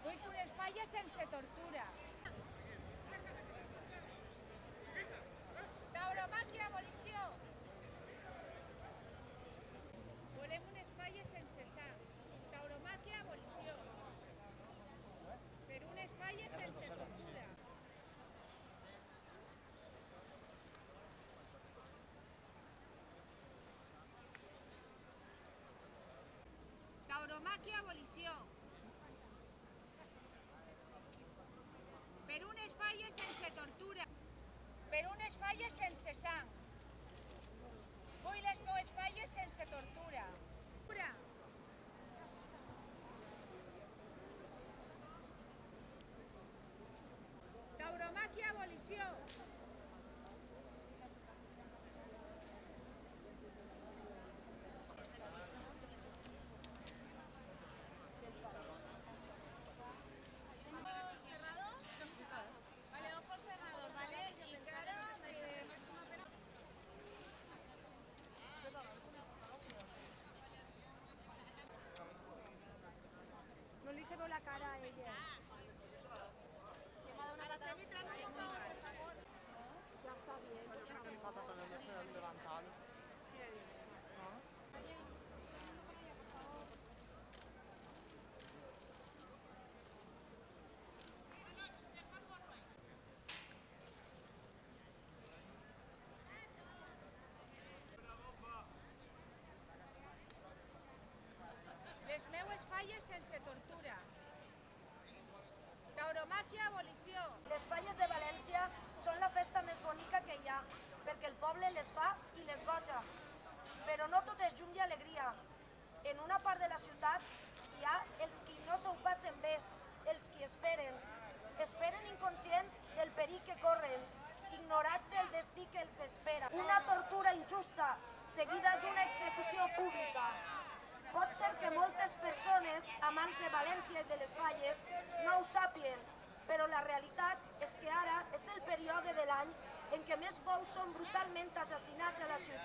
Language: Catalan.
Vull unes falles sense tortura. Tauromàquia, abolició! Volem unes falles sense sang. Tauromàquia, abolició! Per unes falles sense tortura. Tauromàquia, abolició! Per unes falles sense tortura. Per unes falles sense sang. Vull les meues falles sense tortura. Tauromàquia, abolició! Vale, ojos cerrados, ¿vale? Y cara de máxima pena. No li se veu la cara a elles. Araceli, trae un bocado, por favor. Ya está bien. Les meues falles sense tortura. Tauromàquia, abolició! Les falles de València són la festa més bonica que hi ha, perquè el poble les fa i les goja. Però no tot és llum i alegria. En una part de la ciutat hi ha els qui no s'ho passen bé, els qui esperen. Esperen inconscients del perill que corren, ignorats del destí que els espera. Una tortura injusta, seguida d'una execució pública. Pot ser que moltes persones, amants de València i de les falles, no ho sàpien, però la realitat és que ara és el període de l'any en què més bous són brutalment assassinats a la ciutat.